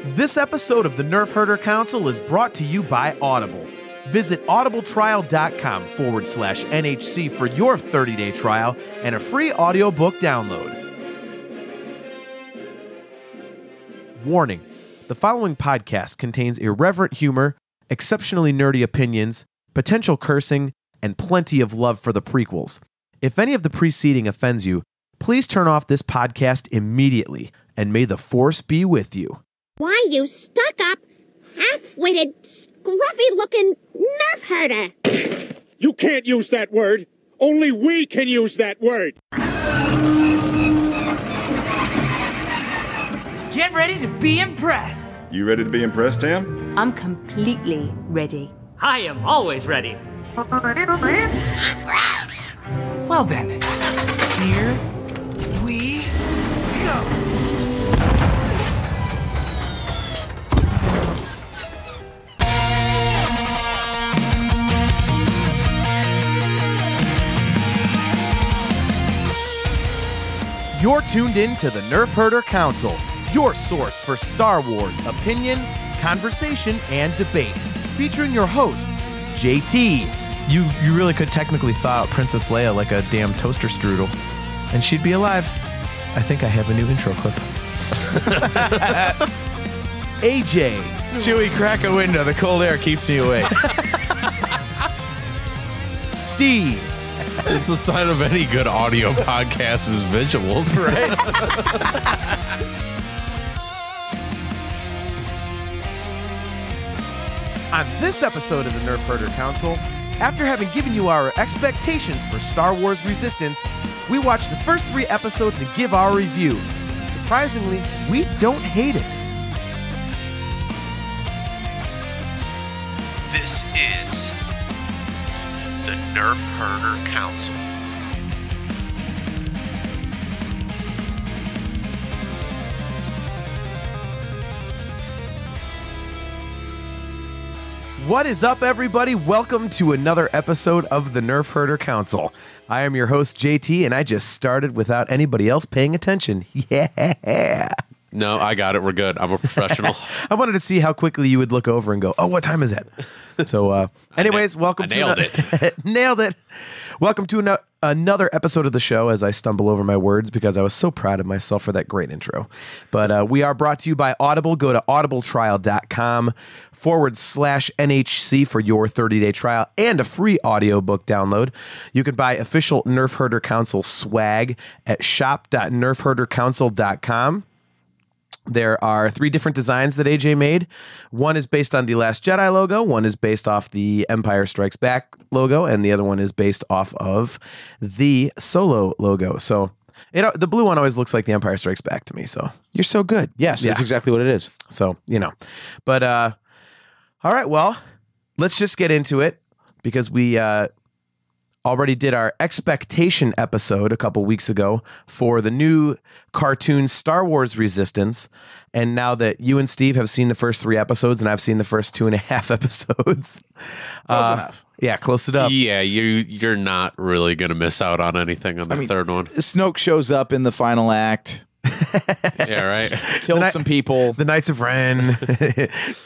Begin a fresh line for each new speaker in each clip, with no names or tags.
This episode of the Nerf Herder Council is brought to you by Audible. Visit audibletrial.com/NHC for your 30-day trial and a free audiobook download. Warning: the following podcast contains irreverent humor, exceptionally nerdy opinions, potential cursing, and plenty of love for the prequels. If any of the preceding offends you, please turn off this podcast immediately, and may the Force be with you.
Why, you stuck-up, half-witted, scruffy-looking Nerf herder!
You can't use that word! Only we can use that word!
Get ready to be impressed!
You ready to be impressed, Tim?
I'm completely ready.
I am always ready. Well then, here we go.
You're tuned in to the Nerf Herder Council, your source for Star Wars opinion, conversation, and debate. Featuring your hosts, JT.
You really could technically thaw out Princess Leia like a damn toaster strudel, and she'd be alive. I think I have a new intro clip.
AJ.
Chewie, crack a window. The cold air keeps me awake.
Steve.
It's a sign of any good audio podcast is visuals, right?
On this episode of the Nerf Herder Council, after having given you our expectations for Star Wars Resistance, we watched the first 3 episodes and give our review. Surprisingly, we don't hate it.
This is the Nerf Herder Council.
What is up, everybody? Welcome to another episode of the Nerf Herder Council. I am your host, JT, and I just started without anybody else paying attention. Yeah.
No, I got it. We're good. I'm a professional.
I wanted to see how quickly you would look over and go, oh, what time is it? So, anyways, welcome to...
nailed it.
Nailed it. Welcome to another episode of the show as I stumble over my words because I was so proud of myself for that great intro. But we are brought to you by Audible. Go to audibletrial.com/NHC for your 30-day trial and a free audiobook download. You can buy official Nerf Herder Council swag at shop.nerfherdercouncil.com. There are 3 different designs that AJ made. One is based on the Last Jedi logo, one is based off the Empire Strikes Back logo, and the other one is based off of the Solo logo. So the blue one always looks like the Empire Strikes Back to me. So
You're so good. Yes, that's exactly what it is.
So, But, all right, well, let's just get into it because we already did our expectation episode a couple weeks ago for the new cartoon Star Wars Resistance. And now that you and Steve have seen the first 3 episodes and I've seen the first 2.5 episodes.
Close enough.
Yeah, close enough.
Yeah, you're not really going to miss out on anything on the third one.
Snoke shows up in the final act.
Yeah, right.
Kills some people.
The Knights of Ren.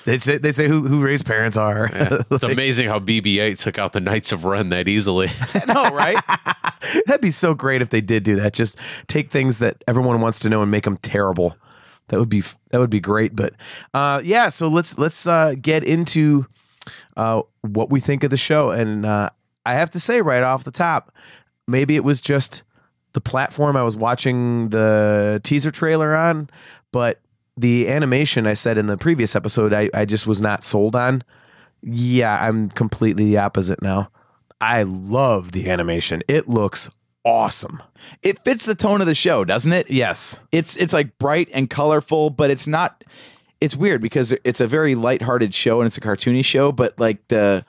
they say who Rey's parents are.
Yeah. It's amazing how BB-8 took out the Knights of Ren that easily.
No, right?
That'd be so great if they did do that. Just take things that everyone wants to know and make them terrible. That would be great. But yeah, so let's get into what we think of the show. And I have to say right off the top, maybe it was just the platform I was watching the teaser trailer on, but the animation, I said in the previous episode, I just was not sold on. Yeah, I'm completely the opposite now. I love the animation. It looks awesome.
It fits the tone of the show, doesn't it?
Yes.
It's like bright and colorful, but it's not. It's weird because it's a very lighthearted show and it's a cartoony show, but like the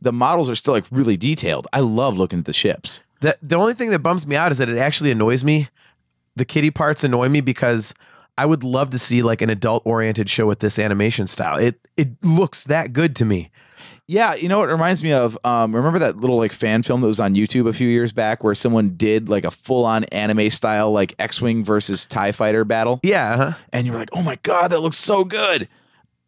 models are still like really detailed. I love looking at the ships.
The only thing that bums me out is that it actually annoys me. The kiddie parts annoy me because I would love to see like an adult-oriented show with this animation style. It looks that good to me.
Yeah, you know what it reminds me of? Remember that little like fan film that was on YouTube a few years back where someone did like a full-on anime style like X-Wing versus TIE Fighter battle?
Yeah. Uh-huh.
And you're like, oh my God, that looks so good.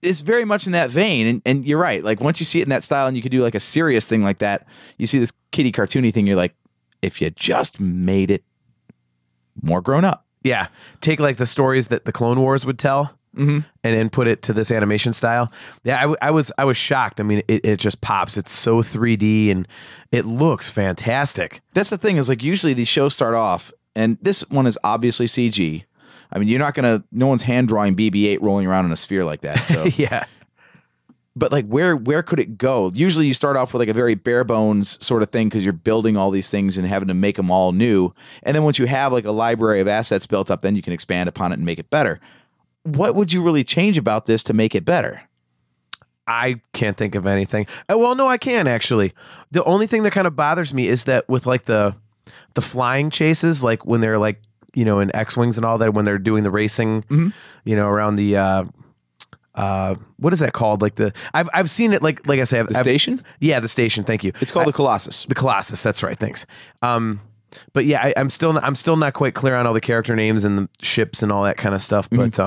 It's very much in that vein. And you're right. Like once you see it in that style and you could do like a serious thing like that, you see this kiddie cartoony thing, you're like, if you just made it more grown up.
Yeah. Take like the stories that the Clone Wars would tell. And then put it to this animation style. Yeah, I was shocked. I mean, it just pops. It's so 3D and it looks fantastic.
That's the thing is like usually these shows start off, and this one is obviously CG. I mean, you're not gonna. No one's hand drawing BB-8 rolling around in a sphere like that. So
yeah.
But like, where could it go? Usually, you start off with like a very bare bones sort of thing because you're building all these things and having to make them all new. And then once you have like a library of assets built up, then you can expand upon it and make it better. What would you really change about this to make it better?
I can't think of anything. Well, no, I can actually. The only thing that kind of bothers me is that with like the flying chases, like when they're like, you know, in X-Wings and all that, when they're doing the racing, you know, around the what is that called? Like I've seen it like I say,
the station?
Yeah, the station. Thank you.
It's called the Colossus.
The Colossus. That's right. Thanks. But yeah, I'm still not quite clear on all the character names and the ships and all that kind of stuff. But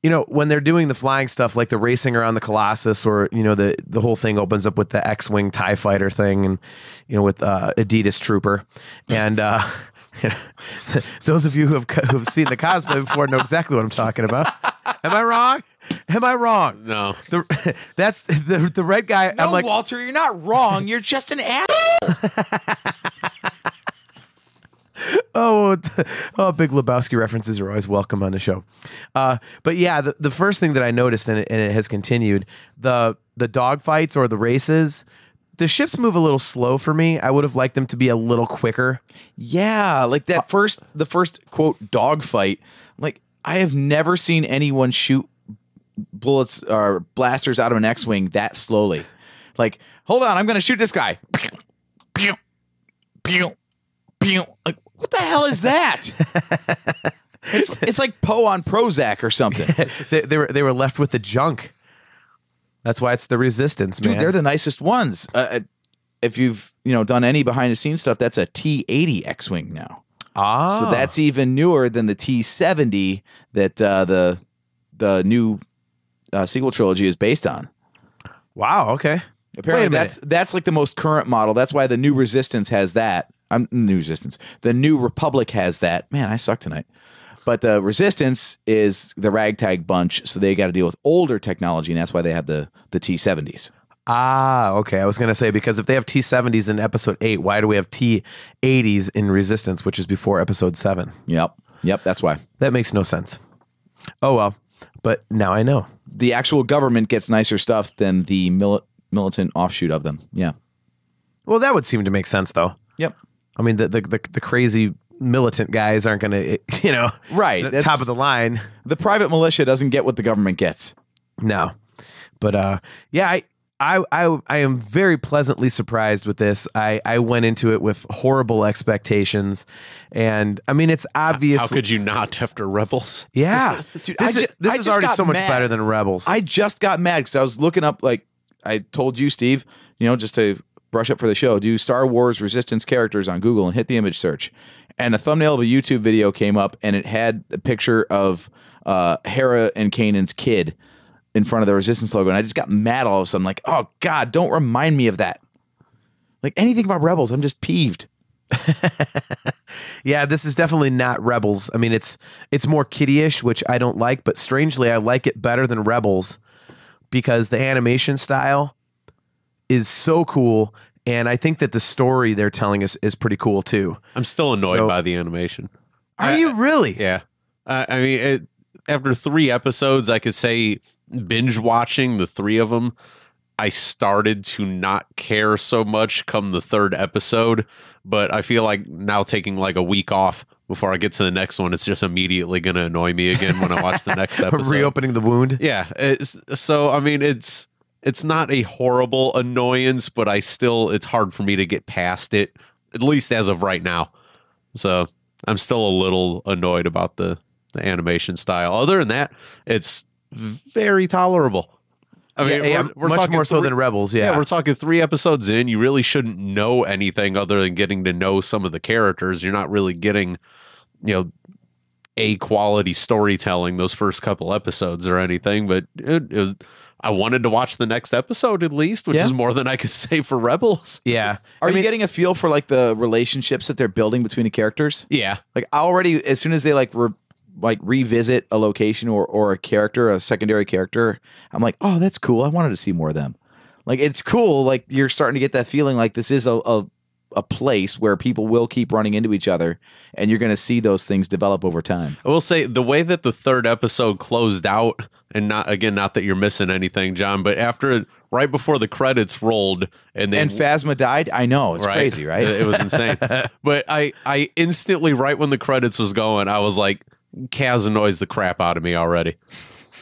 you know, when they're doing the flying stuff, like the racing around the Colossus, or you know, the whole thing opens up with the X-Wing TIE Fighter thing, and you know, with Adidas Trooper, and you know, those of you who have seen the cosplay before know exactly what I'm talking about. Am I wrong? Am I wrong?
No.
That's the red guy.
No,
I'm like,
Walter, you're not wrong. You're just an asshole.
Oh, Big Lebowski references are always welcome on the show. But yeah, the first thing that I noticed, and it has continued, the dog fights or the races, the ships move a little slow for me. I would have liked them to be a little quicker.
Yeah, like the first quote dog fight. Like I have never seen anyone shoot bullets or blasters out of an X-Wing that slowly. Like, hold on, I'm going to shoot this guy. Pew, pew, pew. Like, what the hell is that? it's like Poe on Prozac or something.
they were left with the junk. That's why it's the Resistance, man.
Dude, they're the nicest ones. If you've done any behind the scenes stuff, that's a T-80 X-Wing now.
Ah,
so that's even newer than the T-70 that the new sequel trilogy is based on.
Wow. Okay.
Apparently, that's like the most current model. That's why the new Resistance has that. New Resistance. The New Republic has that. Man, I suck tonight. But the Resistance is the ragtag bunch, so they got to deal with older technology, and that's why they have the T-70s.
Ah, okay. I was going to say, because if they have T-70s in Episode 8, why do we have T-80s in Resistance, which is before Episode 7?
Yep, that's why.
That makes no sense. Oh, well. But now I know.
The actual government gets nicer stuff than the militant offshoot of them. Yeah.
Well, that would seem to make sense, though.
Yep.
I mean, the crazy militant guys aren't going to,
right,
top of the line.
The private militia doesn't get what the government gets.
No. But yeah, I am very pleasantly surprised with this. I went into it with horrible expectations, and I mean, it's obvious.
How could you not after Rebels?
Yeah.
Dude,
this is already so much better than Rebels.
I just got mad because I was looking up, like I told you, Steve, just to brush up for the show, do Star Wars Resistance characters on Google and hit the image search. And a thumbnail of a YouTube video came up, and it had a picture of Hera and Kanan's kid in front of the Resistance logo. And I just got mad all of a sudden, like, oh, God, don't remind me of that. Like anything about Rebels, I'm just peeved.
Yeah, this is definitely not Rebels. I mean, it's more kiddie-ish, which I don't like, but strangely, I like it better than Rebels because the animation style is so cool, and I think that the story they're telling us is pretty cool too.
I'm still annoyed by the animation.
Are you really?
Yeah. I mean, after 3 episodes, I could say binge watching the 3 of them, I started to not care so much come the 3rd episode, but I feel like now taking like a week off before I get to the next one, it's just immediately going to annoy me again when I watch the next episode.
Reopening the wound?
Yeah. So, I mean, it's not a horrible annoyance, but it's hard for me to get past it, at least as of right now. So I'm still a little annoyed about the animation style. Other than that, it's very tolerable. I mean, we're
much
talking
more so than Rebels. Yeah.
we're talking 3 episodes in. You really shouldn't know anything other than getting to know some of the characters. You're not really getting, A quality storytelling those first couple episodes or anything. But it was, I wanted to watch the next episode at least, which is more than I could say for Rebels.
Yeah.
Are you getting a feel for like the relationships that they're building between the characters?
Yeah.
Like already, as soon as they revisit a location or a character, a secondary character, I'm like, oh, that's cool. I wanted to see more of them. Like, it's cool. Like, you're starting to get that feeling like this is a place where people will keep running into each other, and you're going to see those things develop over time.
I will say the way that the 3rd episode closed out, and not that you're missing anything, John, but right before the credits rolled and
Phasma died, I know it's crazy, right?
It was insane. But I instantly, right when the credits was going, I was like, Kaz annoys the crap out of me already.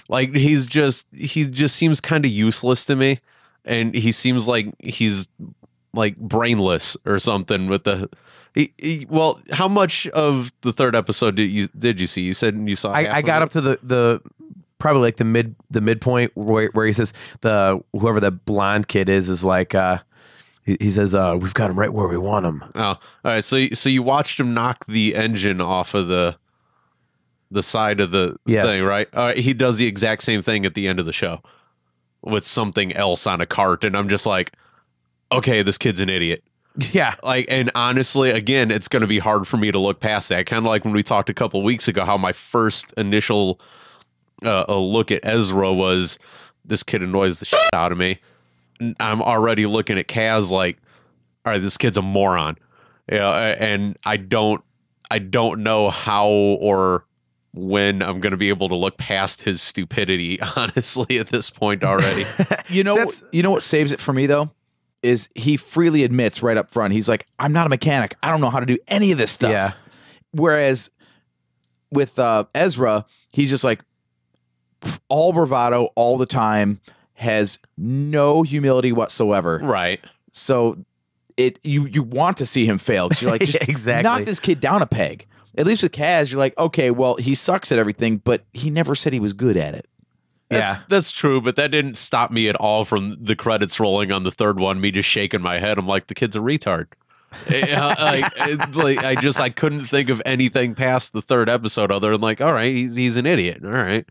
Like he just seems kind of useless to me, and he seems like he's like brainless or something with the. Well, how much of the 3rd episode did you see? You said you saw.
I got up to the probably like the midpoint where he says whoever the blonde kid is like he says we've got him right where we want him.
Oh, all right. So you watched him knock the engine off of the side of the thing, right? He does the exact same thing at the end of the show with something else on a cart, and I'm just like, okay, this kid's an idiot.
Yeah.
Like, and honestly, again, it's going to be hard for me to look past that. Kind of like when we talked a couple weeks ago, how my first initial a look at Ezra was, this kid annoys the shit out of me. I'm already looking at Kaz like, all right, this kid's a moron. And I don't know how or when I'm going to be able to look past his stupidity, honestly, at this point already.
You know what saves it for me though? Is he freely admits right up front. He's like, I'm not a mechanic. I don't know how to do any of this stuff.
Yeah.
Whereas with Ezra, he's just like all bravado all the time, has no humility whatsoever.
Right.
So you want to see him fail because you're like, just
exactly.
knock this kid down a peg. At least with Kaz, you're like, okay, well, he sucks at everything, but he never said he was good at it.
That's true, but that didn't stop me at all from the credits rolling on the 3rd one, me just shaking my head. I'm like, the kid's a retard. I couldn't think of anything past the 3rd episode other than like, all right, he's an idiot. All right.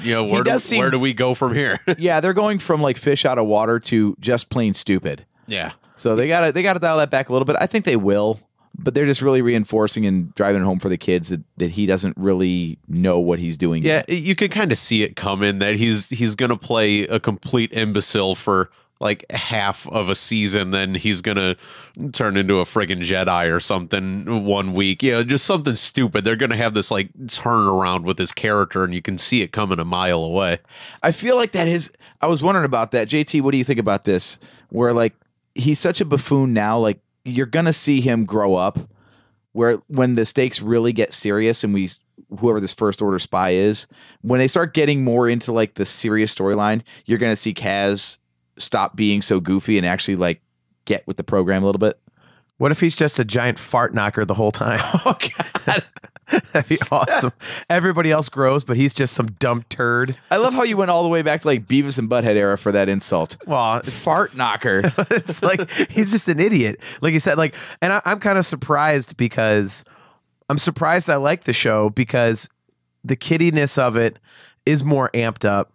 Where do we go from here?
Yeah, they're going from like fish out of water to just plain stupid.
Yeah.
So they gotta dial that back a little bit. I think they will, but they're just really reinforcing and driving it home for the kids that he doesn't really know what he's doing.
Yeah, you could kind of see it coming that he's gonna play a complete imbecile for like half of a season, then he's gonna turn into a friggin' Jedi or something one week. Just something stupid. They're gonna have this like turnaround with his character, and you can see it coming a mile away.
I feel like that is. I was wondering about that. JT, what do you think about this? Where like he's such a buffoon now, like you're gonna see him grow up. Where when the stakes really get serious, and whoever this First Order spy is, when they start getting more into like the serious storyline, you're gonna see Kaz stop being so goofy and actually like get with the program a little bit.
What if he's just a giant fart knocker the whole time?
Oh God.
That'd be awesome. Everybody else grows, but he's just some dumb turd.
I love how you went all the way back to like Beavis and Butthead era for that insult.
Well, it's
fart knocker.
It's like he's just an idiot. Like you said, like, and I'm kind of surprised because I'm surprised I like the show because the kiddiness of it is more amped up,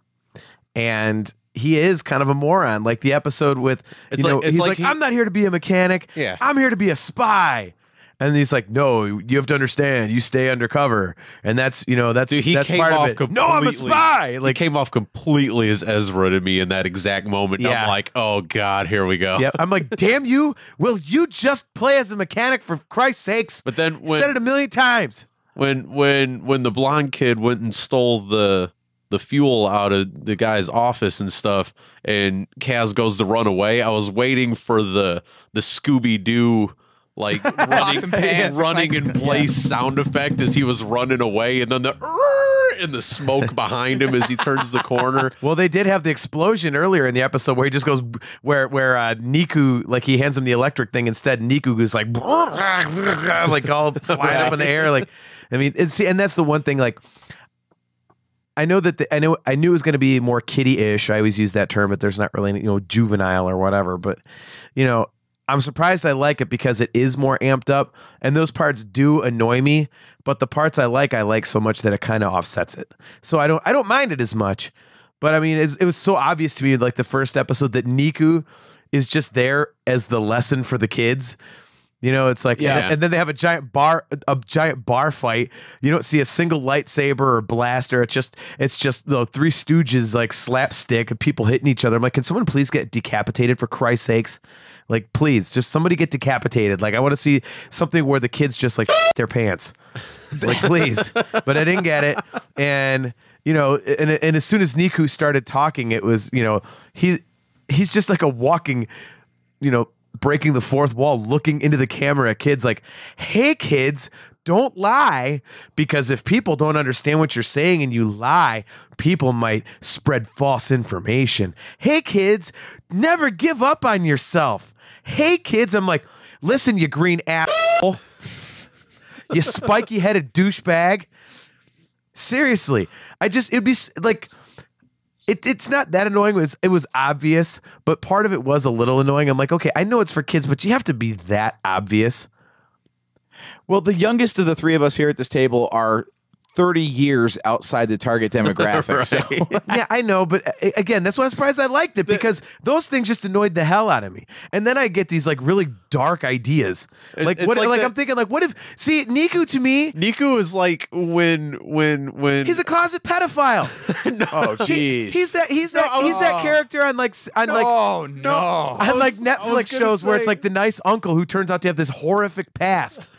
and he is kind of a moron. Like the episode with, he's like, I'm not here to be a mechanic.
Yeah.
I'm here to be a spy. And he's like, no, you have to understand. You stay undercover, and that's
Dude, he
that's
came
part
off
of it. No, I'm a spy.
Like, he came off completely as Ezra to me in that exact moment.
Yeah.
I'm like, oh God, here we go.
Yeah, I'm like, damn you! Will you just play as a mechanic for Christ's sakes?
But then when
said it a million times.
When the blonde kid went and stole the fuel out of the guy's office and stuff, and Kaz goes to run away, I was waiting for the Scooby-Doo like running in place sound effect as he was running away, and then the smoke behind him as he turns the corner.
Well, they did have the explosion earlier in the episode where he just goes where Niku, like, he hands him the electric thing instead. Niku goes like like all flying up in the air. Like, I mean, and that's the one thing, like, I know that I knew it was going to be more kiddie-ish. I always use that term, but there's not really, juvenile or whatever. But, I'm surprised I like it because it is more amped up, and those parts do annoy me. But the parts I like so much that it kind of offsets it. So I don't mind it as much. But I mean, it was so obvious to me, like the first episode, that Niku is just there as the lesson for the kids. It's like, and then they have a giant bar fight. You don't see a single lightsaber or blaster. It's just the Three Stooges like slapstick of people hitting each other. I'm like, can someone please get decapitated for Christ's sakes? Like, please, just somebody get decapitated. Like, I want to see something where the kids just like their pants. Like, please. But I didn't get it. And, and as soon as Niku started talking, it was, he's just like a walking, breaking the fourth wall, looking into the camera at kids like, hey, kids, don't lie, because if people don't understand what you're saying and you lie, people might spread false information. Hey, kids, never give up on yourself. Hey, kids, I'm like, listen, you green apple, you spiky-headed douchebag. Seriously, it'd be like, it's not that annoying. It was obvious, but part of it was a little annoying. I'm like, okay, I know it's for kids, but you have to be that obvious.
Well, the youngest of the three of us here at this table are 30 years outside the target demographic.
Right.
So.
Yeah, I know, but again, that's why I'm surprised I liked it, because those things just annoyed the hell out of me. And then I get these like really dark ideas. Like
It's
what?
like
Like
that-
I'm thinking, like, what if? See, Niku to me,
Niku is like when
he's a closet pedophile.
Oh, jeez.
He's that character on like
Oh, no.
on like Netflix shows where it's like the nice uncle who turns out to have this horrific past.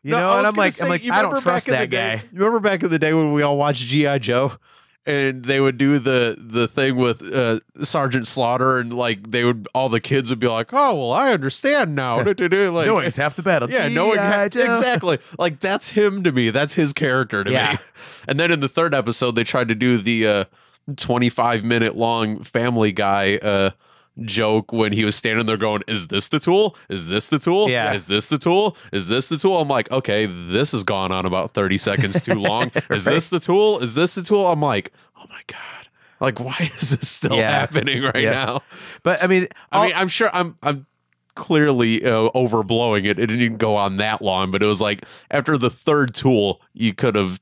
And I'm like,
you
I
remember
don't trust
back in
that
the day-
guy.
You remember back in the day when we all watched G.I. Joe? And they would do the thing with Sergeant Slaughter, and like all the kids would be like, "Oh, well, I understand now." Like,
Knowing's half the battle.
yeah, knowing
G.I. Joe.
exactly. Like that's him to me. That's his character to
Yeah.
me. And then in the third episode, they tried to do the 25-minute long Family Guy joke when he was standing there going, "Is this the tool? Is this the tool?
Yeah.
Is this the tool? Is this the tool?" I'm like, okay, this has gone on about 30 seconds too long. Is this the tool? Is this the tool? I'm like, oh my God. Like, why is this still happening right now?
But I mean,
I'm sure I'm clearly overblowing it. It didn't even go on that long, but it was like after the third tool, you could have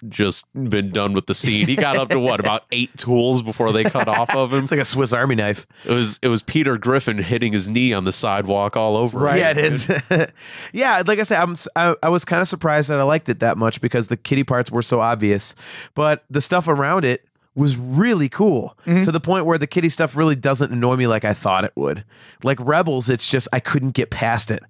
just been done with the scene. He got up to what, about 8 tools before they cut off of him.
it's like a Swiss Army knife.
It was Peter Griffin hitting his knee on the sidewalk all over.
Right. Yeah, it is. Yeah, like I said, I was kind of surprised that I liked it that much because the kiddie parts were so obvious, but the stuff around it was really cool to the point where the kiddie stuff really doesn't annoy me like I thought it would. Like Rebels, it's just I couldn't get past it.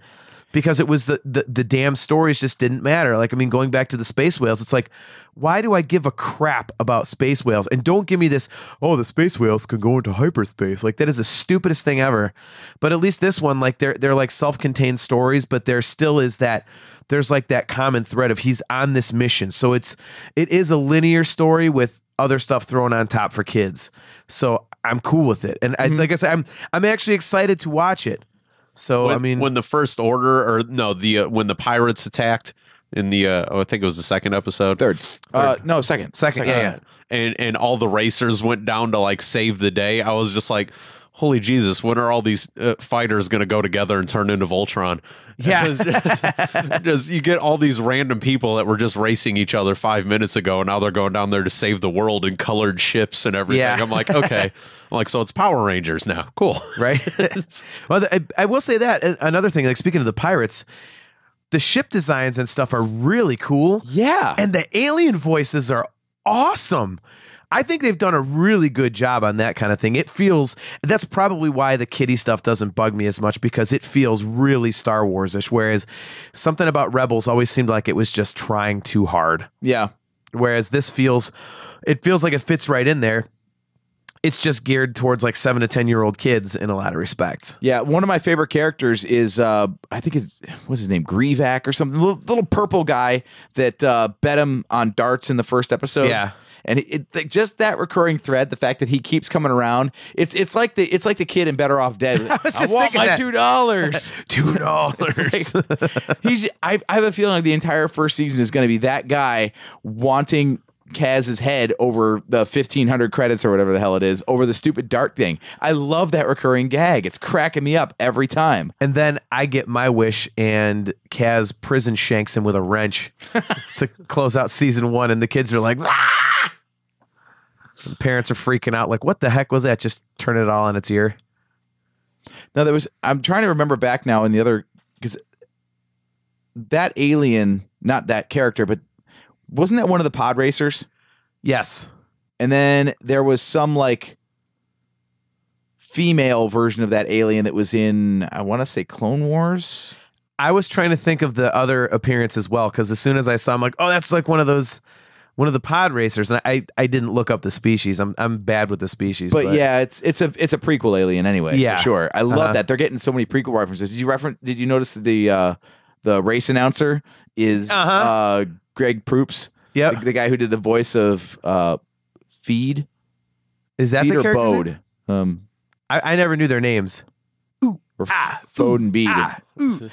Because it was the damn stories just didn't matter. Like, I mean, going back to the space whales, it's like, why do I give a crap about space whales? And don't give me this, oh, the space whales can go into hyperspace. Like, that is the stupidest thing ever. But at least this one, like, they're like self-contained stories, but there still is there's like that common thread of he's on this mission. So it is a linear story with other stuff thrown on top for kids. So I'm cool with it. And like I said, I'm actually excited to watch it. So I mean,
when the First Order, or no, when the pirates attacked in the I think it was the second episode,
Third. No, second.
Yeah.
And all the racers went down to like save the day. I was just like, holy Jesus, when are all these fighters going to go together and turn into Voltron?
Yeah.
Just you get all these random people that were just racing each other 5 minutes ago, and now they're going down there to save the world in colored ships and everything.
Yeah.
I'm like, okay. I'm like, so it's Power Rangers now. Cool.
Right. Well, I will say that another thing, like speaking of the pirates, the ship designs and stuff are really cool.
Yeah.
And the alien voices are awesome. I think they've done a really good job on that kind of thing. That's probably why the kiddie stuff doesn't bug me as much, because it feels really Star Wars-ish, whereas something about Rebels always seemed like it was just trying too hard.
Yeah.
Whereas this feels like it fits right in there. It's just geared towards like 7 to 10-year-old kids in a lot of respects.
Yeah, one of my favorite characters is I think what's his name, Grievak or something, little purple guy that bet him on darts in the first episode.
Yeah.
And just that recurring thread, the fact that he keeps coming around, it's like the kid in Better Off Dead. I want my $2.
$2.
I have a feeling like the entire first season is going to be that guy wanting Kaz's head over the 1,500 credits or whatever the hell it is over the stupid dart thing. I love that recurring gag. It's cracking me up every time.
And then I get my wish, and Kaz prison shanks him with a wrench to close out season 1, and the kids are like, ah! The parents are freaking out, like, what the heck was that? Just turn it all on its ear.
Now I'm trying to remember back now in the other, because that alien, not that character, but wasn't that one of the pod racers?
Yes.
And then there was some like female version of that alien that was in, I want to say, Clone Wars.
I was trying to think of the other appearance as well, because as soon as I saw, I'm like, oh, that's like one of the pod racers, and I didn't look up the species. I'm bad with the species,
but yeah, it's a prequel alien anyway.
Yeah,
for sure. I love that they're getting so many prequel references. Did you notice that the race announcer is Greg Proops?
Yeah,
the guy who did the voice of Feed.
Is that
Feed
the
or
character's
Bode?
name? I never knew their names.
Or Fode and Bead.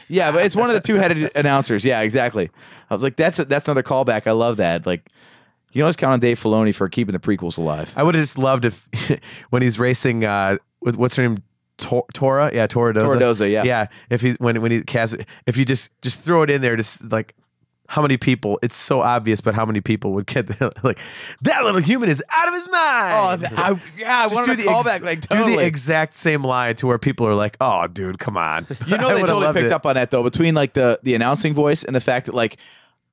Yeah, but it's one of the two-headed announcers. Yeah, exactly. I was like, that's another callback. I love that. Like, you can always count on Dave Filoni for keeping the prequels alive.
I would have just loved if when he's racing with what's her name, Tora? Yeah,
Toradoza, yeah.
Yeah. If he when he casts, if you just throw it in there, just like how many people? It's so obvious, but how many people would get like that little human is out of his mind?
Oh, I wanted to call back like totally.
Do the exact same line to where people are like, "Oh, dude, come on."
You know, they totally picked up on that though, between like the announcing voice and the fact that like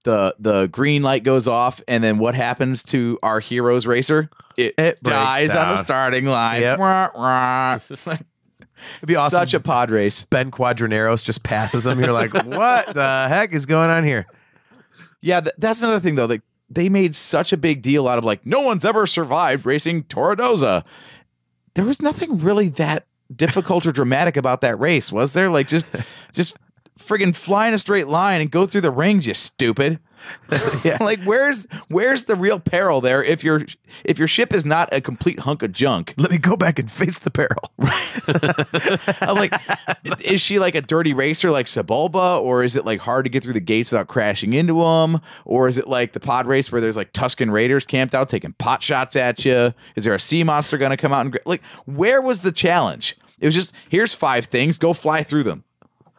the green light goes off, and then what happens to our hero's racer? It dies on the starting line.
Yep. It'd be awesome.
Such a pod race.
Ben Quadraneros just passes him. You're like, what the heck is going on here?
Yeah, that's another thing, though. Like, they made such a big deal out of, like, no one's ever survived racing Toradoza. There was nothing really that difficult or dramatic about that race, was there? Like, just friggin' fly in a straight line and go through the rings, you stupid. Yeah. Like, where's the real peril there if your ship is not a complete hunk of junk?
Let me go back and face the peril.
I'm like, is she like a dirty racer like Sebulba, or is it like hard to get through the gates without crashing into them, or is it like the pod race where there's like Tusken Raiders camped out taking pot shots at you? Is there a sea monster gonna come out and like, where was the challenge? It was just, here's 5 things, go fly through them.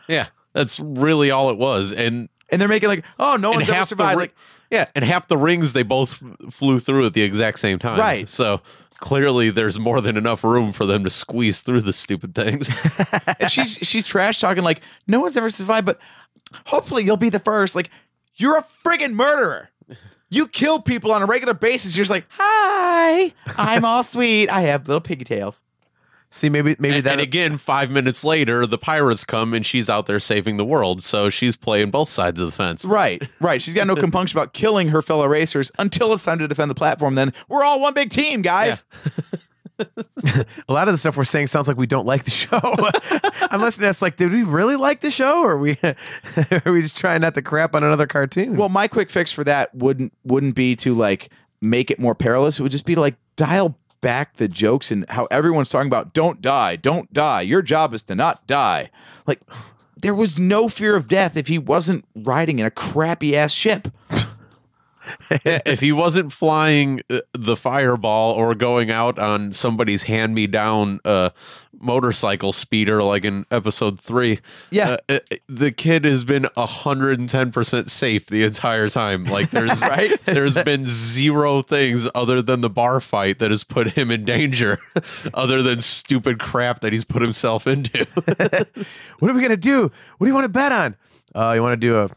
Yeah, that's really all it was. And
they're making like, oh, no one's ever survived. Like,
yeah, and half the rings they both flew through at the exact same time.
Right.
So clearly there's more than enough room for them to squeeze through the stupid things.
And she's trash talking like, no one's ever survived, but hopefully you'll be the first. Like, you're a friggin' murderer. You kill people on a regular basis. You're just like, hi, I'm all sweet. I have little piggy tails.
See, maybe that.
And again, 5 minutes later, the pirates come and she's out there saving the world. So she's playing both sides of the fence.
Right. She's got no compunction about killing her fellow racers until it's time to defend the platform. Then we're all one big team, guys.
Yeah. A lot of the stuff we're saying sounds like we don't like the show. I'm listening to us like, did we really like the show, or are we just trying not to crap on another cartoon?
Well, my quick fix for that wouldn't be to like make it more perilous. It would just be to like dial back the jokes and how everyone's talking about don't die, your job is to not die. Like, there was no fear of death if he wasn't riding in a crappy ass ship.
If he wasn't flying the fireball or going out on somebody's hand-me-down motorcycle speeder like in episode 3, the kid has been 110% safe the entire time. Like, there's there's been 0 things other than the bar fight that has put him in danger, other than stupid crap that he's put himself into.
What are we gonna do? What do you want to bet on? You want to do a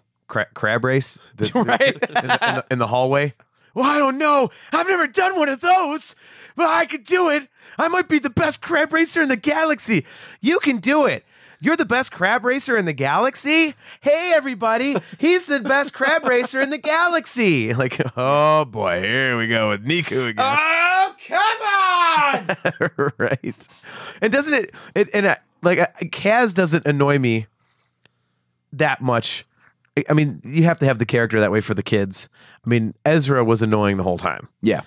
crab race in the hallway? Well, I don't know. I've never done one of those, but I could do it. I might be the best crab racer in the galaxy. You can do it. You're the best crab racer in the galaxy? Hey, everybody. He's the best crab racer in the galaxy. Like, oh, boy. Here we go with Niku again.
Oh, come on!
Right. And doesn't Kaz doesn't annoy me that much. I mean, you have to have the character that way for the kids. I mean, Ezra was annoying the whole time.
Yeah.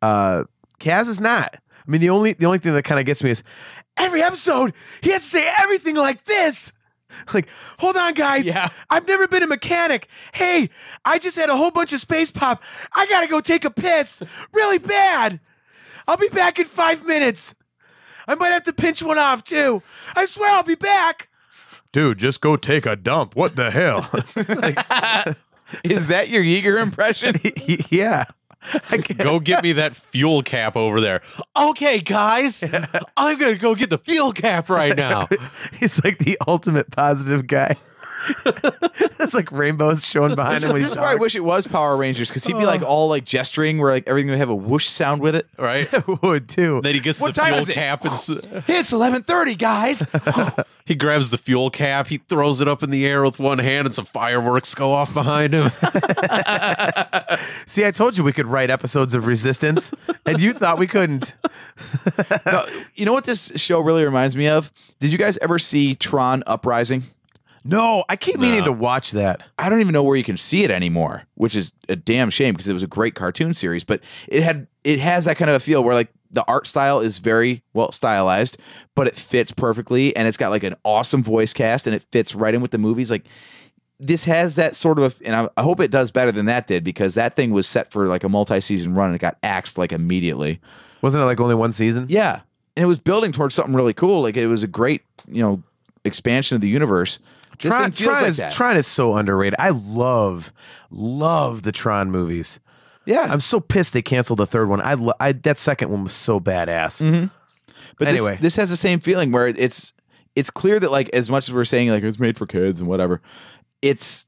Kaz is not. I mean, the only thing that kind of gets me is every episode he has to say everything like this. Like, hold on, guys.
Yeah.
I've never been a mechanic. Hey, I just had a whole bunch of space pop. I gotta go take a piss really bad. I'll be back in 5 minutes. I might have to pinch one off too. I swear I'll be back. Dude, just go take a dump. What the hell?
Is that your Yeager impression?
Yeah.
Go get me that fuel cap over there. Okay, guys, I'm gonna go get the fuel cap right now.
He's like the ultimate positive guy. It's like rainbows showing behind him when
This
he's
is where I wish it was Power Rangers, because he'd be like all like gesturing, where like everything would have a whoosh sound with it.
Right?
would too.
Then he gets
What
the
time
fuel
is it?
cap and
It's 11:30, guys.
he grabs the fuel cap. He throws it up in the air with one hand, and some fireworks go off behind him.
See, I told you we could write episodes of Resistance, and you thought we couldn't.
No, you know what this show really reminds me of? Did you guys ever see Tron Uprising?
No, I keep meaning to watch that.
I don't even know where you can see it anymore, which is a damn shame because it was a great cartoon series. But it has that kind of a feel where like the art style is very well stylized, but it fits perfectly, and it's got like an awesome voice cast, and it fits right in with the movies. Like this has that sort of, and I hope it does better than that did, because that thing was set for like a multi-season run and it got axed like immediately.
Wasn't it like only one season?
Yeah, and it was building towards something really cool. Like it was a great, expansion of the universe. This thing feels like that.
Tron is so underrated. I love the Tron movies.
Yeah,
I'm so pissed they canceled the third one. That second one was so badass.
But
anyway,
this has the same feeling where it's clear that like as much as we're saying like it's made for kids and whatever, it's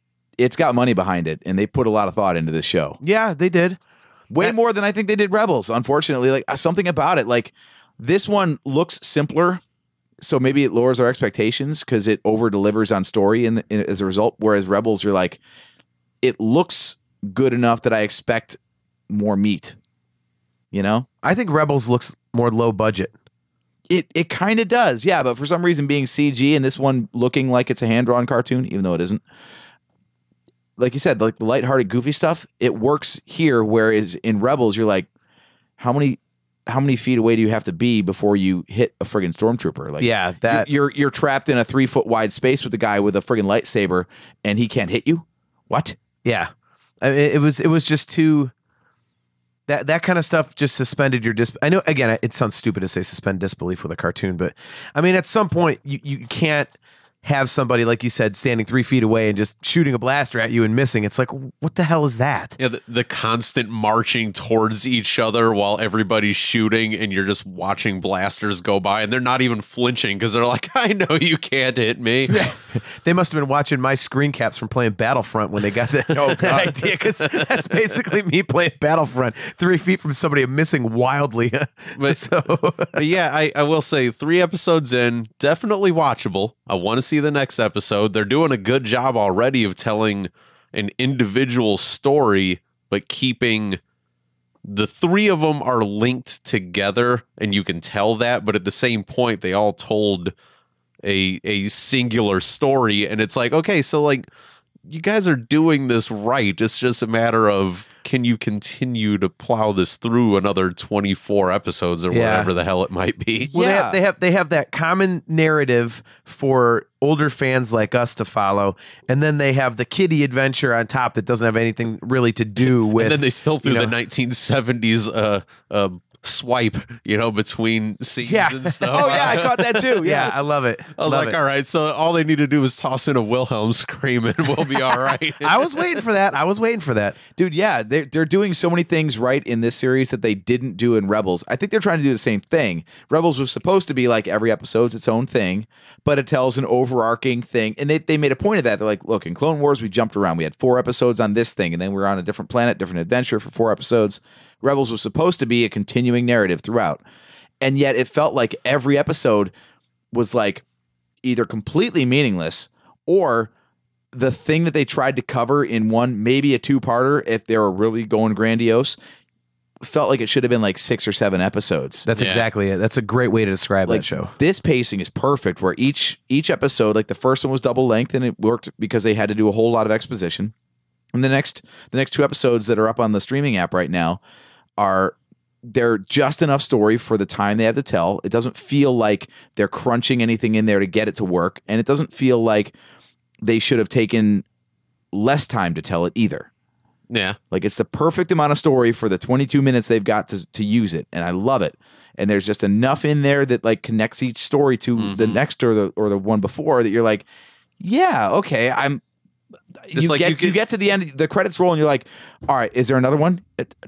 got money behind it, and they put a lot of thought into this show.
Yeah, they did.
Way more than I think they did Rebels. Unfortunately, like something about it, like this one looks simpler, so maybe it lowers our expectations because it over delivers on story as a result. Whereas Rebels, you're like, it looks good enough that I expect more meat.
I think Rebels looks more low budget.
It kind of does, yeah. But for some reason, being CG and this one looking like it's a hand-drawn cartoon, even though it isn't. Like you said, like the lighthearted, goofy stuff, it works here. Whereas in Rebels, you're like, how many feet away do you have to be before you hit a friggin' stormtrooper? Like,
Yeah, that-
you're trapped in a 3 foot wide space with a guy with a friggin' lightsaber, and he can't hit you. What?
Yeah, it was just too. That kind of stuff just suspended your I know, again, it sounds stupid to say suspend disbelief with a cartoon, but I mean, at some point you can't have somebody, like you said, standing 3 feet away and just shooting a blaster at you and missing. It's like, what the hell is that?
Yeah, the constant marching towards each other while everybody's shooting, and you're just watching blasters go by, and they're not even flinching because they're like, I know you can't hit me.
Yeah. They must have been watching my screen caps from playing Battlefront when they got that, that idea, because that's basically me playing Battlefront 3 feet from somebody missing wildly.
But yeah, I will say 3 episodes in, definitely watchable. I want to see the next episode. They're doing a good job already of telling an individual story, but keeping the 3 of them are linked together, and you can tell that, but at the same point they all told a singular story, and it's like, okay, so like you guys are doing this right. It's just a matter of, can you continue to plow this through another 24 episodes or whatever the hell it might be?
Well, they have that common narrative for older fans like us to follow, and then they have the kiddie adventure on top that doesn't have anything really to do with.
And then they still threw the 1970s swipe, between scenes and stuff.
Oh yeah, I caught that too.
Yeah, I love it.
I was like, all right, so all they need to do is toss in a Wilhelm scream and we'll be all right.
I was waiting for that.
Dude, yeah, they're doing so many things right in this series that they didn't do in Rebels. I think they're trying to do the same thing. Rebels was supposed to be like every episode's its own thing, but it tells an overarching thing. And they made a point of that. They're like, look, in Clone Wars, we jumped around. We had 4 episodes on this thing, and then we were on a different planet, different adventure for 4 episodes. Rebels was supposed to be a continuing narrative throughout. And yet it felt like every episode was like either completely meaningless, or the thing that they tried to cover in one, maybe a 2-parter, if they were really going grandiose, felt like it should have been like 6 or 7 episodes.
That's exactly it. That's a great way to describe
like,
that show.
This pacing is perfect, where each episode, like the first one was double length, and it worked because they had to do a whole lot of exposition. And the next 2 episodes that are up on the streaming app right now are they're just enough story for the time they have to tell. It doesn't feel like they're crunching anything in there to get it to work, and it doesn't feel like they should have taken less time to tell it either.
Yeah.
Like it's the perfect amount of story for the 22 minutes they've got to use it, and I love it. And there's just enough in there that like connects each story to the next or the one before that you're like, yeah, okay, you get to the end, the credits roll, and you're like, all right, is there another one?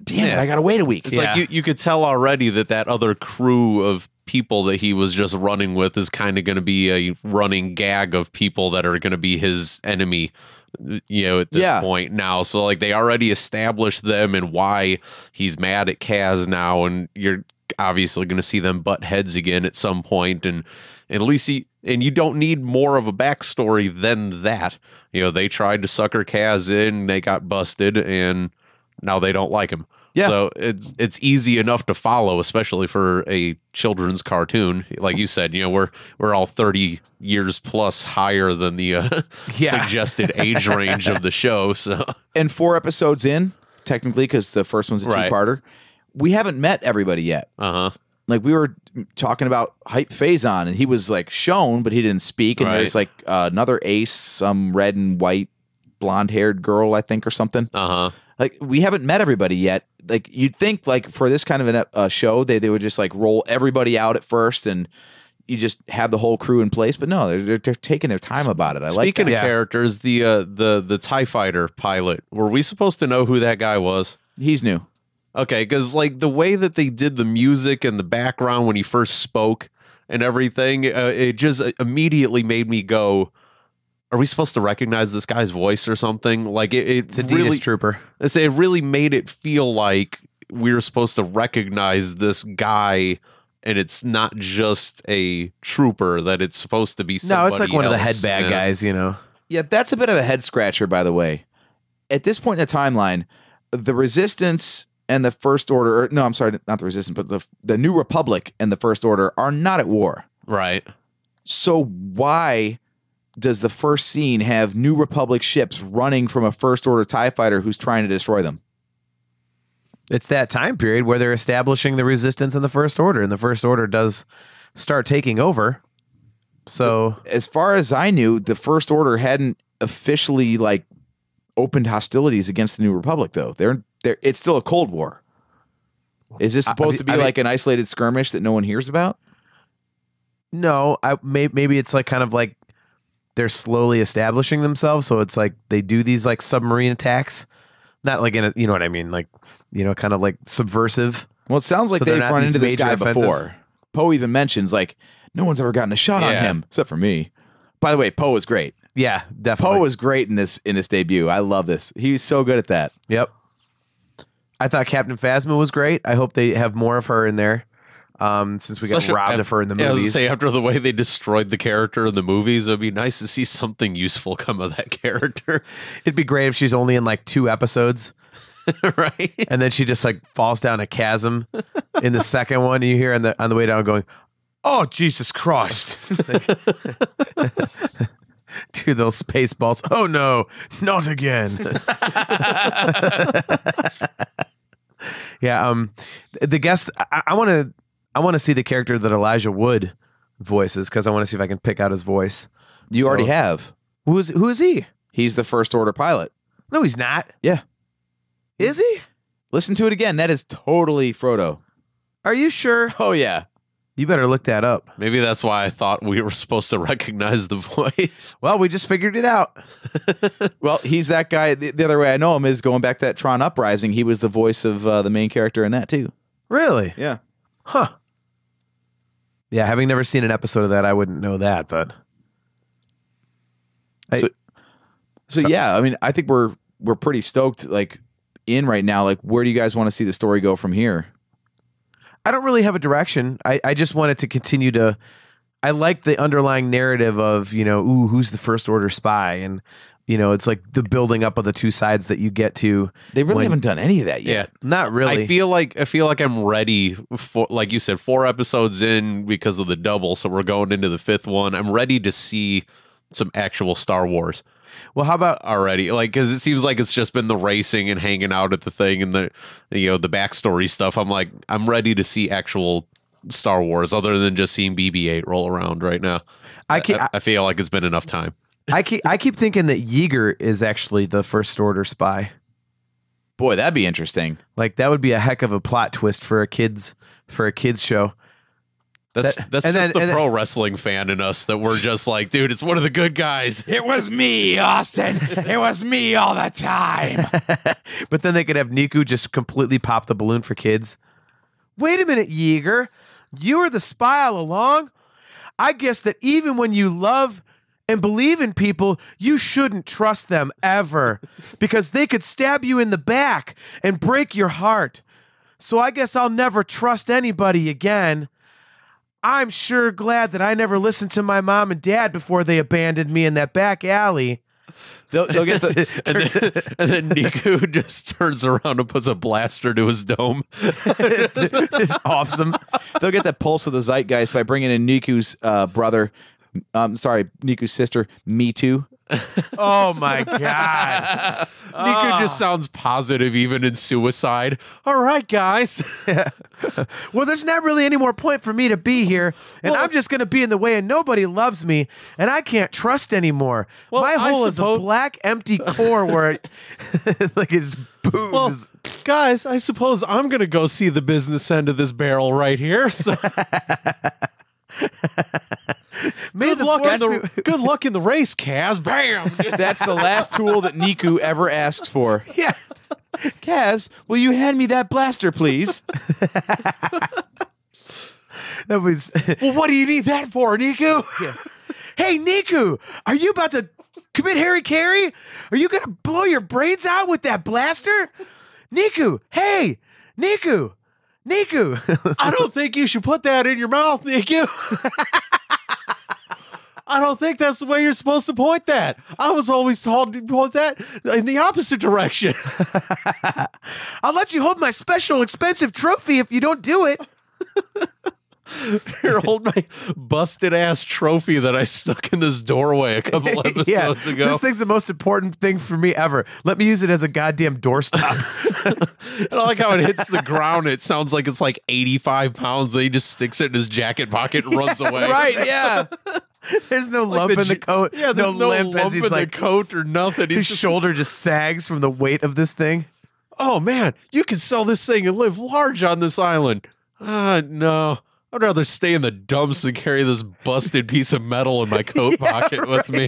Damn it, I gotta wait a week.
It's like you could tell already that other crew of people that he was just running with is kind of going to be a running gag of people that are going to be his enemy, at this point now. So like they already established them and why he's mad at Kaz now, and you're obviously going to see them butt heads again at some point, and at least you don't need more of a backstory than that. They tried to sucker Kaz in, they got busted, and now they don't like him.
Yeah.
So it's easy enough to follow, especially for a children's cartoon. Like you said, we're all 30 years plus higher than the suggested age range of the show. So,
and 4 episodes in, technically, because the first one's a two-parter, we haven't met everybody yet. Like we were talking about Hype Phazon, and he was like shown, but he didn't speak. And there's like another Ace, some red and white blonde-haired girl, I think, or something. Like we haven't met everybody yet. Like you'd think, like for this kind of a show, they would just like roll everybody out at first, and you just have the whole crew in place. But no, they're taking their time about it. I like that.
Speaking of characters, the TIE Fighter pilot, were we supposed to know who that guy was?
He's new.
Okay, because like the way that they did the music and the background when he first spoke and everything, it just immediately made me go, are we supposed to recognize this guy's voice or something? Like it's
a
really,
Trooper.
I say it really made it feel like we were supposed to recognize this guy, and it's not just a trooper, that it's supposed to be somebody
No, it's like one of the
else.
head bad guys,
Yeah, that's a bit of a head scratcher, by the way. At this point in the timeline, the Resistance and the First Order, or, no, I'm sorry, not the Resistance, but the New Republic and the First Order are not at war.
Right.
So why does the first scene have New Republic ships running from a First Order TIE fighter who's trying to destroy them?
It's that time period where they're establishing the Resistance and the First Order, and the First Order does start taking over. So
as far as I knew, the First Order hadn't officially like opened hostilities against the New Republic, though. It's still a Cold War. Is this supposed to be like an isolated skirmish that no one hears about?
No, maybe it's like kind of like they're slowly establishing themselves. So it's like they do these like submarine attacks, not like in a, you know what I mean, like kind of like subversive.
Well, it sounds like they've run into this guy before. Poe even mentions like no one's ever gotten a shot on him except for me. By the way, Poe was great.
Yeah, definitely.
Poe was great in this debut. I love this. He's so good at that.
Yep. I thought Captain Phasma was great. I hope they have more of her in there. Since we got robbed of her in the movies.
I was gonna say, after the way they destroyed the character in the movies, it'd be nice to see something useful come of that character.
It'd be great if she's only in like 2 episodes.
Right.
And then she just like falls down a chasm in the second one. And you hear on the way down going, "Oh, Jesus Christ." Dude, those space balls. Oh no, not again. Yeah, the guest, I want to see the character that Elijah Wood voices, because I want to see if I can pick out his voice.
You already have.
Who is he?
He's the First Order pilot.
No, he's not.
Yeah.
Is he?
Listen to it again. That is totally Frodo.
Are you sure?
Oh, yeah.
You better look that up.
Maybe that's why I thought we were supposed to recognize the voice.
Well, we just figured it out.
Well, he's that guy. The other way I know him is going back to that Tron Uprising. He was the voice of the main character in that, too.
Really?
Yeah.
Huh. Yeah, having never seen an episode of that, I wouldn't know that, but...
So yeah, I mean, I think we're pretty stoked, like, in right now. Like, where do you guys want to see the story go from here?
I don't really have a direction. I just want it to continue to... I like the underlying narrative of, ooh, who's the First Order spy? And, it's like the building up of the two sides that you get to.
They really haven't done any of that yet.
Yeah.
Not really.
I feel like I'm ready for, like you said, 4 episodes in because of the double, so we're going into the 5th one. I'm ready to see some actual Star Wars.
Well, how about
already? Like, because it seems like it's just been the racing and hanging out at the thing and the the backstory stuff. I'm like, I'm ready to see actual Star Wars other than just seeing BB-8 roll around right now. I feel like it's been enough time.
I keep thinking that Yeager is actually the First Order spy.
Boy, that'd be interesting.
Like that would be a heck of a plot twist for a kids show.
That's just the pro wrestling fan in us that we're just like, dude, it's one of the good guys.
It was me, Austin. It was me all the time.
But then they could have Niku just completely pop the balloon for kids. Wait a minute, Yeager. You were the spy all along? I guess that even when you love and believe in people, you shouldn't trust them ever because they could stab you in the back and break your heart. So I guess I'll never trust anybody again. I'm sure glad that I never listened to my mom and dad before they abandoned me in that back alley.
They'll get
and then Niku just turns around and puts a blaster to his dome.
It's awesome.
They'll get that pulse of the zeitgeist by bringing in Niku's brother. Niku's sister, Me Too.
Oh my God.
Niku just sounds positive even in Suicide. All right, guys.
Yeah. Well, there's not really any more point for me to be here, and I'm just going to be in the way, and nobody loves me, and I can't trust anymore.
Well,
my hole is a black, empty core where it, like his boobs.
Well, guys, I suppose I'm going to go see the business end of this barrel right here. So. Good luck in the race, Kaz. Bam!
That's the last tool that Niku ever asks for.
Yeah.
Kaz, will you hand me that blaster, please?
That was.
Well, what do you need that for, Niku?
Yeah. Hey, Niku, are you about to commit Harry Carey? Are you gonna blow your brains out with that blaster? Niku, hey, Niku.
I don't think you should put that in your mouth, Niku. I don't think that's the way you're supposed to point that. I was always told to point that in the opposite direction.
I'll let you hold my special expensive trophy if you don't do it.
Here, hold my busted ass trophy that I stuck in this doorway a couple episodes ago.
This thing's the most important thing for me ever. Let me use it as a goddamn doorstop.
I like how it hits the ground. It sounds like it's like 85 pounds. And he just sticks it in his jacket pocket and runs away.
Right, yeah.
There's no lump in the coat.
Yeah, there's no lump in the coat or nothing.
His shoulder just sags from the weight of this thing.
Oh, man, you can sell this thing and live large on this island. No. I'd rather stay in the dumps and carry this busted piece of metal in my coat pocket with me.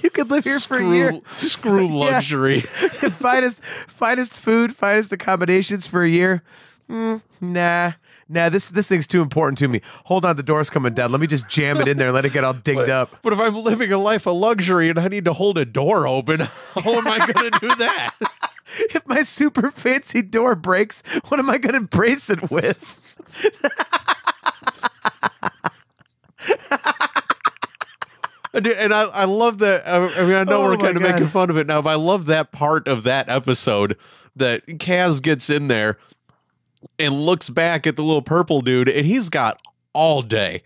You could live here for a year.
Screw luxury.
finest food, finest accommodations for a year. Nah, this thing's too important to me. Hold on, the door's coming down. Let me just jam it in there and let it get all dinged up.
But if I'm living a life of luxury and I need to hold a door open, how am I going to do that?
If my super fancy door breaks, what am I going to brace it with?
And I love that. I mean, I know we're kind of making fun of it now, but I love that part of that episode that Kaz gets in there and looks back at the little purple dude, and he's got all day.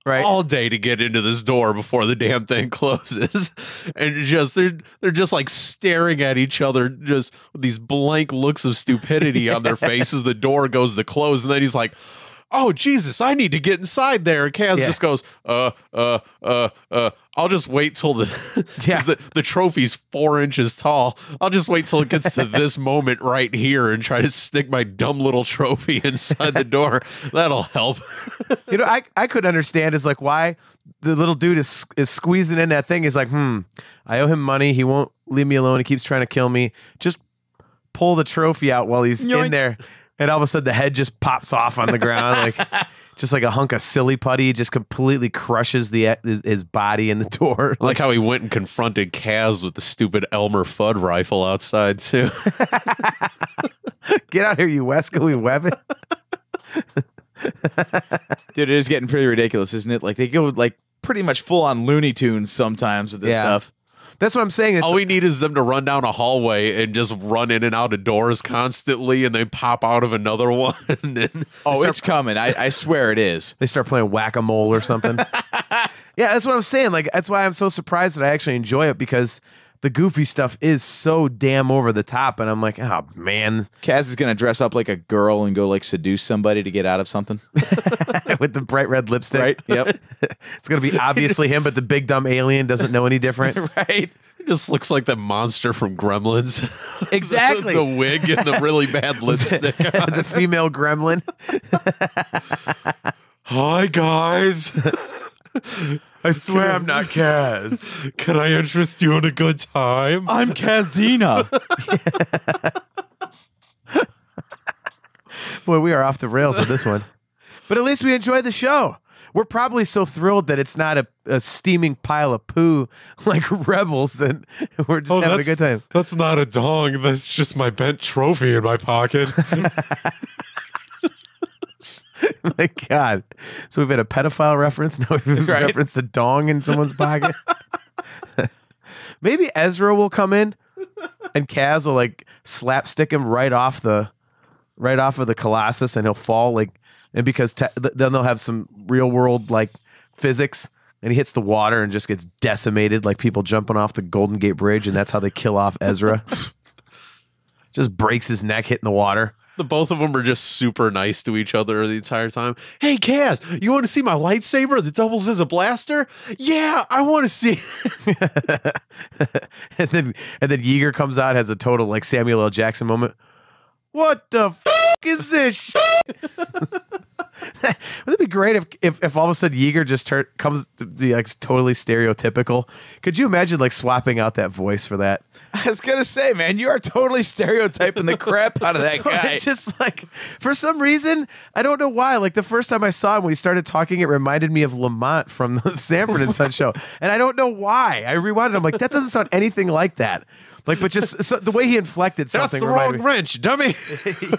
Right. All day to get into this door before the damn thing closes. And just they're just like staring at each other, just with these blank looks of stupidity on their faces. The door goes to close, and then he's like, oh Jesus, I need to get inside there. And Kaz just goes, I'll just wait till the trophy's 4 inches tall. I'll just wait till it gets to this moment right here and try to stick my dumb little trophy inside the door. That'll help.
You know, I could understand is like why the little dude is squeezing in that thing. He's like, I owe him money. He won't leave me alone. He keeps trying to kill me. Just pull the trophy out while he's in there. And all of a sudden the head just pops off on the ground, like just like a hunk of silly putty, just completely crushes his body in the door.
Like how he went and confronted Kaz with the stupid Elmer Fudd rifle outside too.
Get out here, you Wesker weapon.
Dude, it is getting pretty ridiculous, isn't it? Like they go like pretty much full on Looney Tunes sometimes with this stuff.
That's what I'm saying.
All we need is them to run down a hallway and just run in and out of doors constantly, and they pop out of another one. And
it's coming. I swear it is.
They start playing whack-a-mole or something. Yeah, that's what I'm saying. Like, that's why I'm so surprised that I actually enjoy it, because the goofy stuff is so damn over the top, and I'm like, oh man.
Kaz is gonna dress up like a girl and go like seduce somebody to get out of something.
With the bright red lipstick.
Right? Yep.
It's gonna be obviously him, but the big dumb alien doesn't know any different.
Right.
It just looks like that monster from Gremlins.
Exactly.
the wig and the really bad lipstick.
The female gremlin.
Hi, guys.
I swear I'm not Kaz.
Can I interest you in a good time?
I'm Kazina.
Boy, we are off the rails with this one. But at least we enjoyed the show. We're probably so thrilled that it's not a steaming pile of poo like Rebels that we're just having a good time.
That's not a dong. That's just my bent trophy in my pocket.
My God. So we've had a pedophile reference. Now we've referenced a dong in someone's pocket. Maybe Ezra will come in and Kaz will like slapstick him right off of the Colossus, and he'll fall like, and because then they'll have some real world like physics, and he hits the water and just gets decimated like people jumping off the Golden Gate Bridge, and that's how they kill off Ezra. Just breaks his neck hitting the water.
The both of them are just super nice to each other the entire time. Hey, Kaz, you want to see my lightsaber that doubles as a blaster? Yeah, I want to see.
and then Yeager comes out, has a total like Samuel L. Jackson moment. What the is this shit? Wouldn't it be great if all of a sudden Yeager just comes to be like totally stereotypical? Could you imagine like swapping out that voice for that?
I was gonna say, man, you are totally stereotyping the crap out of that guy.
It's just like, for some reason, I don't know why. Like the first time I saw him when he started talking, it reminded me of Lamont from the Sanford and Son show, and I don't know why. I rewinded. I'm like, that doesn't sound anything like that. Like, but just the way he inflected something.
That's the wrong wrench, dummy.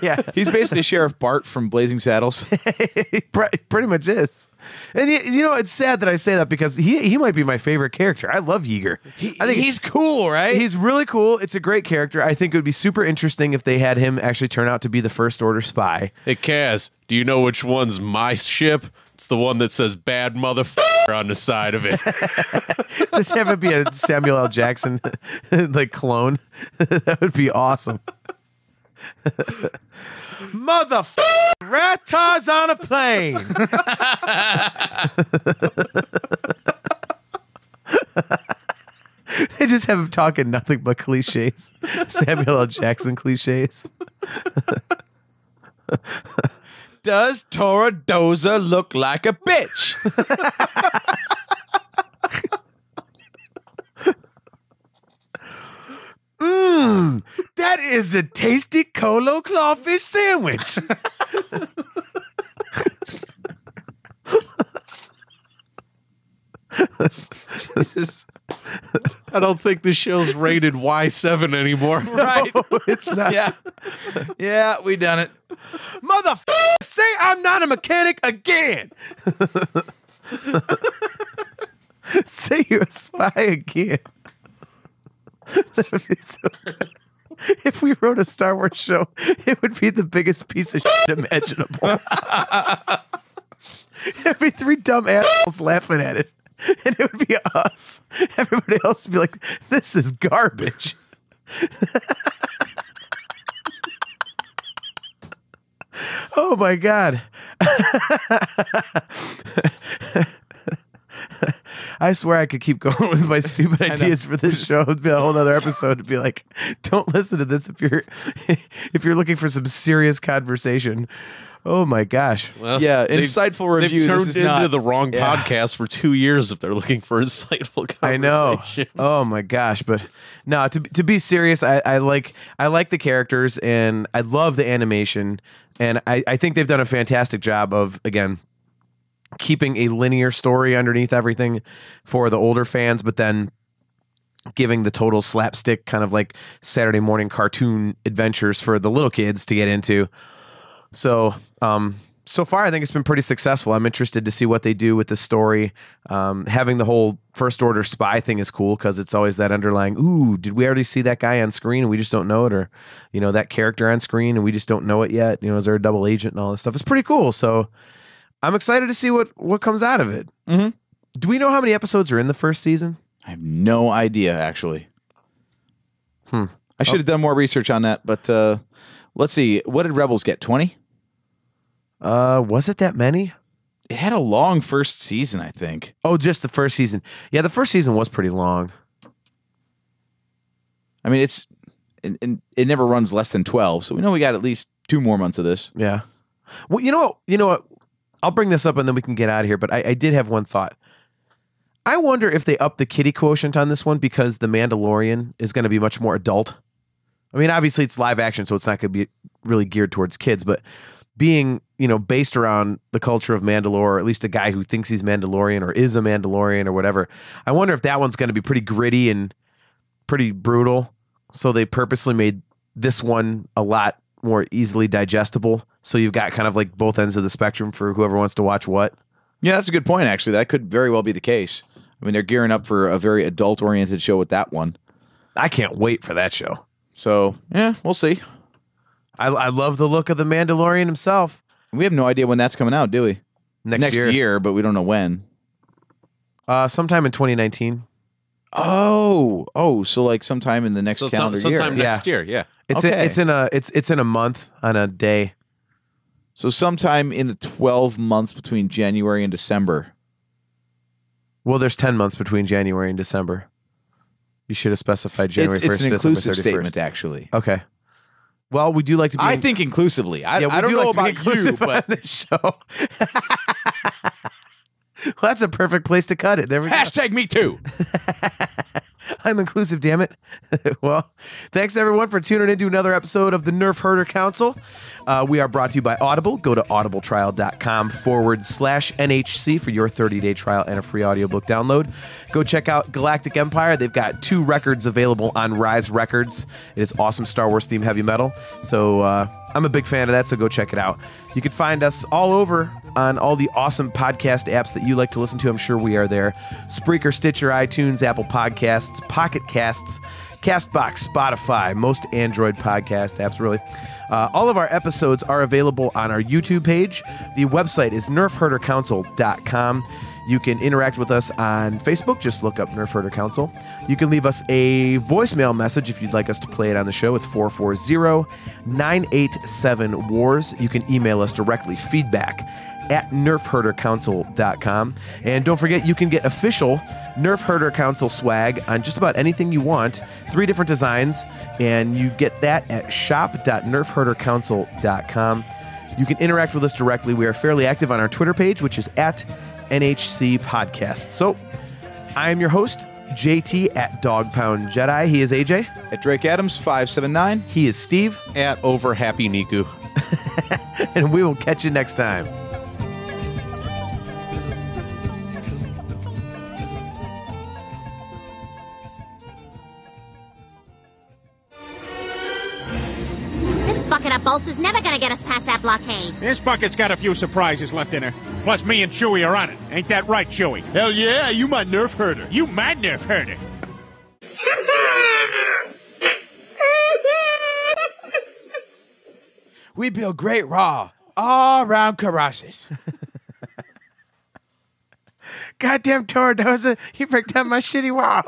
Yeah,
he's basically Sheriff Bart from Blazing Saddles.
He pretty much is. And you know, it's sad that I say that because he might be my favorite character. I love Yeager. I think
he's cool, right?
He's really cool. It's a great character. I think it would be super interesting if they had him actually turn out to be the First Order spy.
Hey, Kaz, do you know which one's my ship? It's the one that says bad motherfucker on the side of it.
Just have it be a Samuel L. Jackson like clone. That would be awesome. Motherfucker, Rattar's on a plane. They just have him talking nothing but cliches. Samuel L. Jackson cliches.
Does Tora Doza look like a bitch?
That is a tasty Colo clawfish sandwich.
I don't think the show's rated Y7 anymore.
Right?
No, it's not.
Yeah, we done it.
Motherfucker, say I'm not a mechanic again. Say you're a spy again. That would be so. If we wrote a Star Wars show, it would be the biggest piece of shit imaginable. There'd be three dumb assholes laughing at it, and it would be us. Everybody else would be like, "This is garbage." Oh my God. I swear I could keep going with my stupid ideas for this show. It'd be a whole other episode to be like, don't listen to this if you're looking for some serious conversation. Oh my gosh.
Well,
yeah, insightful review.
They've turned
this is
into
not
the wrong podcast for 2 years if they're looking for insightful conversations.
I know. Oh my gosh. But no, to be serious, I like the characters and I love the animation. And I think they've done a fantastic job of, again, keeping a linear story underneath everything for the older fans, but then giving the total slapstick kind of like Saturday morning cartoon adventures for the little kids to get into. So, so far, I think it's been pretty successful. I'm interested to see what they do with the story. Having the whole First Order spy thing is cool because it's always that underlying, ooh, did we already see that guy on screen and we just don't know it? Or, you know, that character on screen and we just don't know it yet. You know, is there a double agent and all this stuff? It's pretty cool. So I'm excited to see what comes out of it.
Mm-hmm.
Do we know how many episodes are in the first season?
I have no idea, actually. I should have done more research on that, but let's see. What did Rebels get? 20?
Was it that many?
It had a long first season, I think.
Oh, just the first season. Yeah, the first season was pretty long.
I mean, it never runs less than 12, so we know we got at least 2 more months of this.
Yeah. Well, you know what? I'll bring this up and then we can get out of here, but I did have one thought. I wonder if they up the kiddie quotient on this one because The Mandalorian is going to be much more adult. I mean, obviously it's live action, so it's not going to be really geared towards kids, but being, based around the culture of Mandalore, or at least a guy who thinks he's Mandalorian or is a Mandalorian or whatever, I wonder if that one's going to be pretty gritty and pretty brutal. So they purposely made this one a lot more easily digestible. So you've got kind of like both ends of the spectrum for whoever wants to watch what.
Yeah, that's a good point, actually. That could very well be the case. I mean, they're gearing up for a very adult-oriented show with that one.
I can't wait for that show.
So, yeah, we'll see.
I love the look of the Mandalorian himself.
We have no idea when that's coming out, do we? Next year, but we don't know when.
Sometime in 2019.
Oh, so like sometime in the next calendar year.
Sometime next year, yeah.
It's in a month on a day.
So sometime in the 12 months between January and December.
Well, there's 10 months between January and December. You should have specified January 1st.
It's an inclusive
December 31st.
statement, actually.
Okay. Well, we do like to be...
I think inclusively. I don't know about you, but...
this show. Well, that's a perfect place to cut it. There we go.
Hashtag me too.
I'm inclusive, damn it. Well, thanks everyone for tuning into another episode of the Nerf Herder Council. We are brought to you by Audible. Go to audibletrial.com/NHC for your 30-day trial and a free audiobook download. Go check out Galactic Empire. They've got 2 records available on Rise Records. It is awesome Star Wars themed heavy metal. So I'm a big fan of that, so go check it out. You can find us all over on all the awesome podcast apps that you like to listen to. I'm sure we are there. Spreaker, Stitcher, iTunes, Apple Podcasts, Pocket Casts, CastBox, Spotify, most Android podcast apps, really. All of our episodes are available on our YouTube page. The website is nerfherdercouncil.com. You can interact with us on Facebook. Just look up Nerf Herder Council. You can leave us a voicemail message if you'd like us to play it on the show. It's 440-987-WARS. You can email us directly, feedback@nerfherdercouncil.com. And don't forget, you can get official Nerf Herder Council swag on just about anything you want. 3 different designs, and you get that at shop.nerfherdercouncil.com. You can interact with us directly. We are fairly active on our Twitter page, which is @NHC Podcast. So, I am your host, JT @DogPoundJedi. He is AJ.
Drake Adams 579.
He is Steve.
@OverHappyNiku.
And we will catch you next time.
This bucket of bolts is never gonna get us past that blockade.
This bucket's got a few surprises left in her. Plus, me and Chewie are on it. Ain't that right, Chewie?
Hell yeah, you my Nerf herder.
You my Nerf herder.
We build great raw, all around Carrasses.
Goddamn Tordoza, you break down my shitty wall.